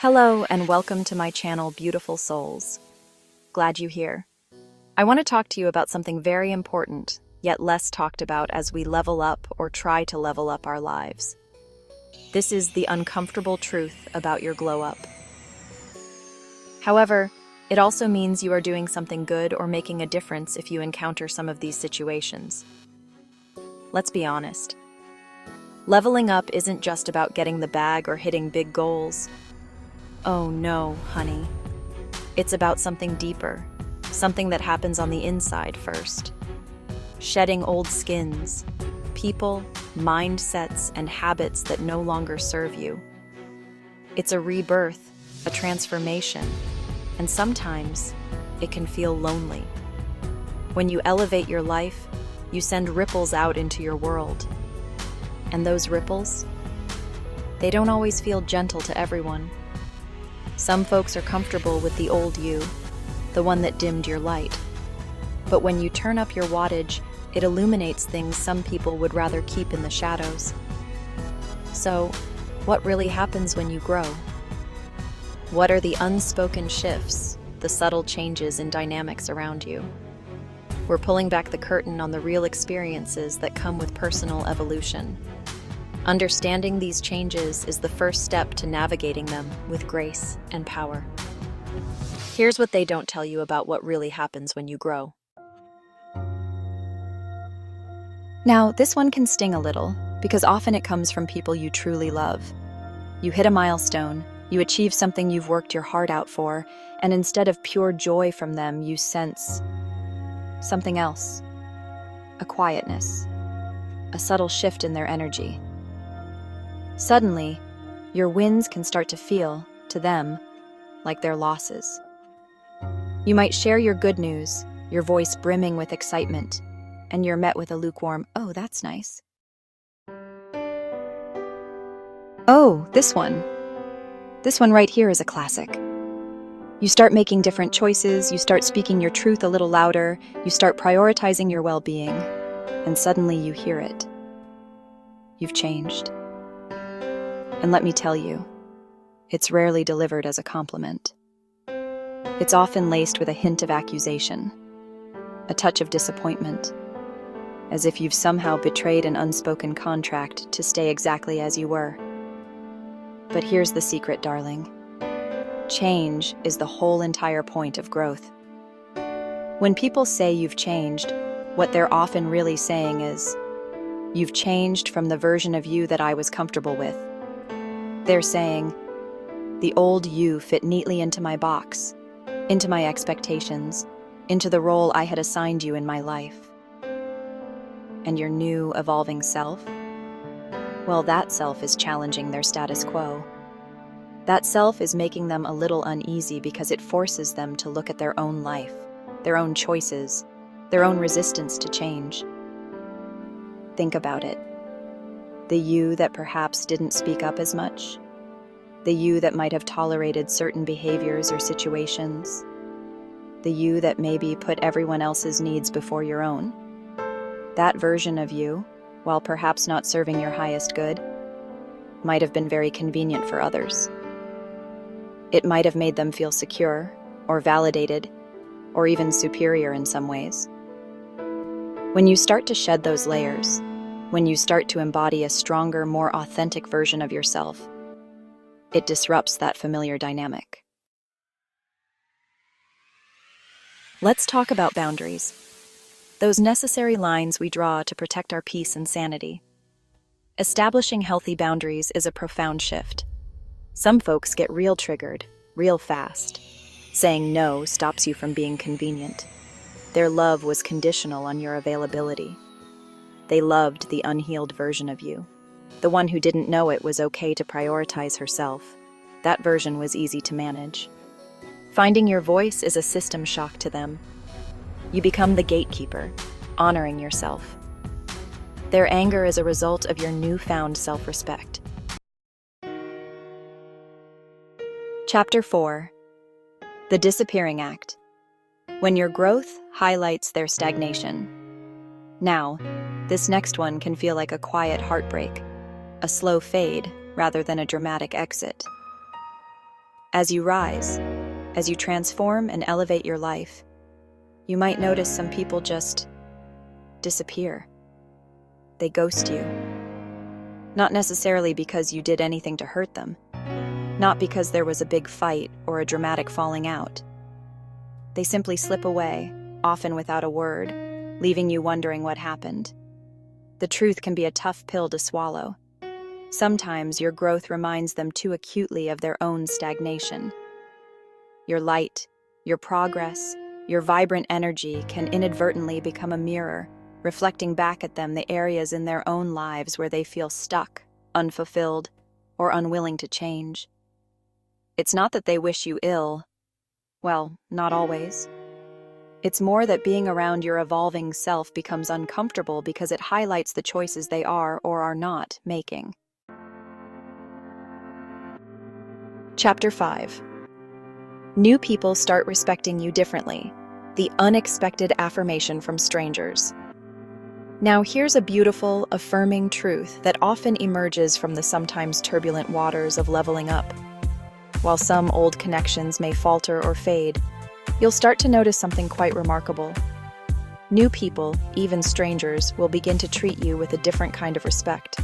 Hello and welcome to my channel, Beautiful Souls. Glad you're here. I want to talk to you about something very important, yet less talked about as we level up or try to level up our lives. This is the uncomfortable truth about your glow up. However, it also means you are doing something good or making a difference if you encounter some of these situations. Let's be honest. Leveling up isn't just about getting the bag or hitting big goals. Oh no, honey. It's about something deeper, something that happens on the inside first. Shedding old skins, people, mindsets, and habits that no longer serve you. It's a rebirth, a transformation, and sometimes it can feel lonely. When you elevate your life, you send ripples out into your world. And those ripples, they don't always feel gentle to everyone. Some folks are comfortable with the old you, the one that dimmed your light. But when you turn up your wattage, it illuminates things some people would rather keep in the shadows. So, what really happens when you grow? What are the unspoken shifts, the subtle changes in dynamics around you? We're pulling back the curtain on the real experiences that come with personal evolution. Understanding these changes is the first step to navigating them with grace and power. Here's what they don't tell you about what really happens when you grow. Now, this one can sting a little, because often it comes from people you truly love. You hit a milestone, you achieve something you've worked your heart out for, and instead of pure joy from them, you sense something else. A quietness, a subtle shift in their energy. Suddenly, your wins can start to feel, to them, like their losses. You might share your good news, your voice brimming with excitement, and you're met with a lukewarm, "Oh, that's nice." Oh, this one. This one right here is a classic. You start making different choices, you start speaking your truth a little louder, you start prioritizing your well-being, and suddenly you hear it. You've changed. And let me tell you, it's rarely delivered as a compliment. It's often laced with a hint of accusation, a touch of disappointment, as if you've somehow betrayed an unspoken contract to stay exactly as you were. But here's the secret, darling. Change is the whole entire point of growth. When people say you've changed, what they're often really saying is, "You've changed from the version of you that I was comfortable with." They're saying, "The old you fit neatly into my box, into my expectations, into the role I had assigned you in my life. And your new, evolving self? Well, that self is challenging their status quo. That self is making them a little uneasy because it forces them to look at their own life, their own choices, their own resistance to change. Think about it. The you that perhaps didn't speak up as much, the you that might have tolerated certain behaviors or situations, the you that maybe put everyone else's needs before your own. That version of you, while perhaps not serving your highest good, might have been very convenient for others. It might have made them feel secure, or validated, or even superior in some ways. When you start to shed those layers, when you start to embody a stronger, more authentic version of yourself, it disrupts that familiar dynamic. Let's talk about boundaries. Those necessary lines we draw to protect our peace and sanity. Establishing healthy boundaries is a profound shift. Some folks get real triggered, real fast. Saying no stops you from being convenient. Their love was conditional on your availability. They loved the unhealed version of you. The one who didn't know it was okay to prioritize herself. That version was easy to manage. Finding your voice is a system shock to them. You become the gatekeeper, honoring yourself. Their anger is a result of your newfound self-respect. Chapter 4. The Disappearing Act. When your growth highlights their stagnation. Now, this next one can feel like a quiet heartbreak, a slow fade rather than a dramatic exit. As you rise, as you transform and elevate your life, you might notice some people just disappear. They ghost you. Not necessarily because you did anything to hurt them, not because there was a big fight or a dramatic falling out. They simply slip away, often without a word, leaving you wondering what happened. The truth can be a tough pill to swallow. Sometimes your growth reminds them too acutely of their own stagnation. Your light, your progress, your vibrant energy can inadvertently become a mirror, reflecting back at them the areas in their own lives where they feel stuck, unfulfilled, or unwilling to change. It's not that they wish you ill. Well, not always. It's more that being around your evolving self becomes uncomfortable because it highlights the choices they are or are not making. Chapter 5. New people start respecting you differently. The unexpected affirmation from strangers. Now here's a beautiful, affirming truth that often emerges from the sometimes turbulent waters of leveling up. While some old connections may falter or fade, you'll start to notice something quite remarkable. New people, even strangers, will begin to treat you with a different kind of respect.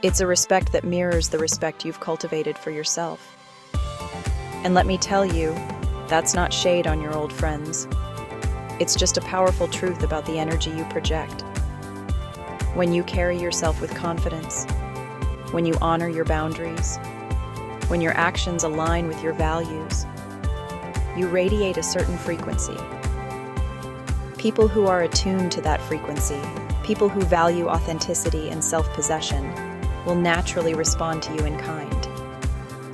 It's a respect that mirrors the respect you've cultivated for yourself. And let me tell you, that's not shade on your old friends. It's just a powerful truth about the energy you project. When you carry yourself with confidence, when you honor your boundaries, when your actions align with your values, you radiate a certain frequency. People who are attuned to that frequency, people who value authenticity and self-possession, will naturally respond to you in kind.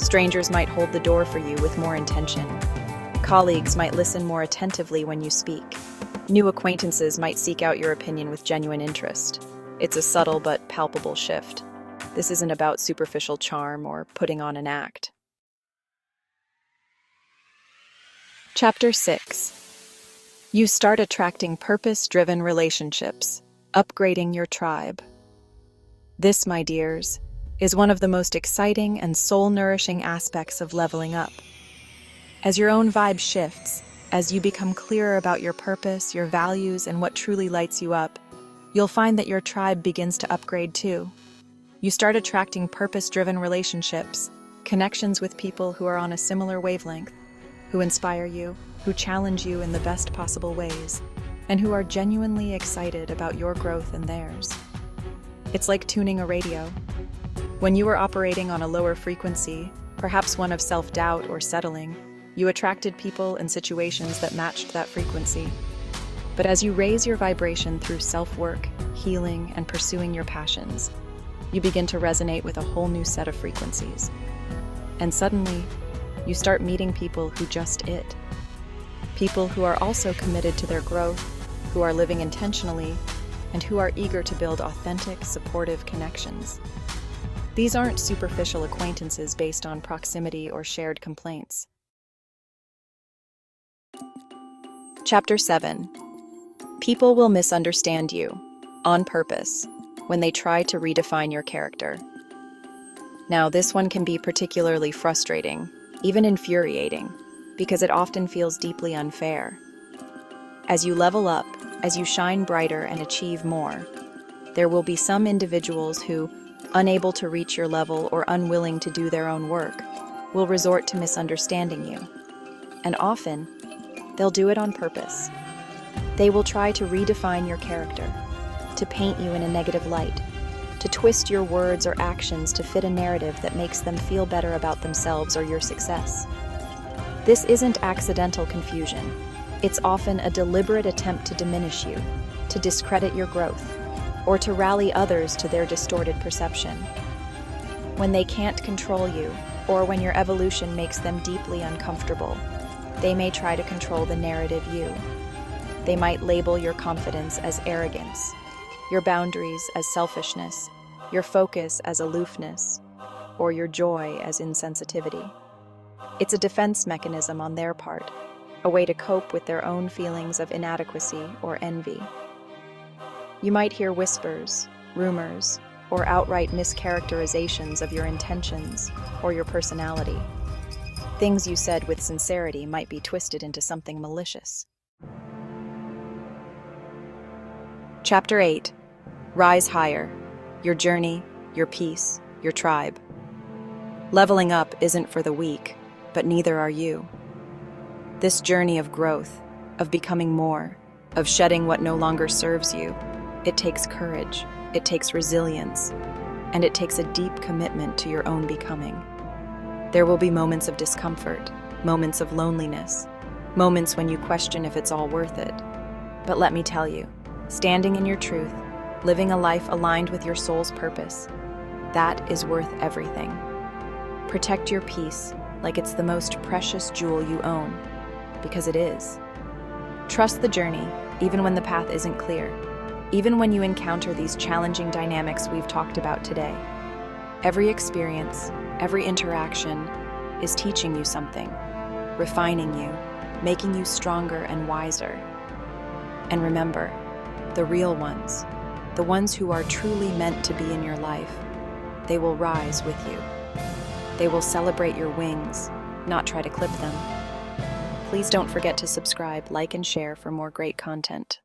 Strangers might hold the door for you with more intention. Colleagues might listen more attentively when you speak. New acquaintances might seek out your opinion with genuine interest. It's a subtle but palpable shift. This isn't about superficial charm or putting on an act. Chapter 6. You start attracting purpose-driven relationships, upgrading your tribe. This, my dears, is one of the most exciting and soul-nourishing aspects of leveling up. As your own vibe shifts, as you become clearer about your purpose, your values, and what truly lights you up, you'll find that your tribe begins to upgrade too. You start attracting purpose-driven relationships, connections with people who are on a similar wavelength, who inspire you, who challenge you in the best possible ways, and who are genuinely excited about your growth and theirs. It's like tuning a radio. When you were operating on a lower frequency, perhaps one of self-doubt or settling, you attracted people and situations that matched that frequency. But as you raise your vibration through self-work, healing, and pursuing your passions, you begin to resonate with a whole new set of frequencies. And suddenly, you start meeting people who just it. People who are also committed to their growth, who are living intentionally, and who are eager to build authentic, supportive connections. These aren't superficial acquaintances based on proximity or shared complaints. Chapter 7. People will misunderstand you, on purpose, when they try to redefine your character. Now, this one can be particularly frustrating, even infuriating, because it often feels deeply unfair. As you level up, as you shine brighter and achieve more, there will be some individuals who, unable to reach your level or unwilling to do their own work, will resort to misunderstanding you. And often, they'll do it on purpose. They will try to redefine your character, to paint you in a negative light, to twist your words or actions to fit a narrative that makes them feel better about themselves or your success. This isn't accidental confusion. It's often a deliberate attempt to diminish you, to discredit your growth, or to rally others to their distorted perception. When they can't control you, or when your evolution makes them deeply uncomfortable, they may try to control the narrative you. They might label your confidence as arrogance, your boundaries as selfishness, your focus as aloofness, or your joy as insensitivity. It's a defense mechanism on their part, a way to cope with their own feelings of inadequacy or envy. You might hear whispers, rumors, or outright mischaracterizations of your intentions or your personality. Things you said with sincerity might be twisted into something malicious. Chapter 8. Rise Higher. Your journey, your peace, your tribe. Leveling up isn't for the weak, but neither are you. This journey of growth, of becoming more, of shedding what no longer serves you, it takes courage, it takes resilience, and it takes a deep commitment to your own becoming. There will be moments of discomfort, moments of loneliness, moments when you question if it's all worth it. But let me tell you, standing in your truth, living a life aligned with your soul's purpose, that is worth everything. Protect your peace like it's the most precious jewel you own, because it is. Trust the journey, even when the path isn't clear, even when you encounter these challenging dynamics we've talked about today. Every experience, every interaction is teaching you something, refining you, making you stronger and wiser. And remember, the real ones, the ones who are truly meant to be in your life, they will rise with you. They will celebrate your wings, not try to clip them. Please don't forget to subscribe, like, and share for more great content.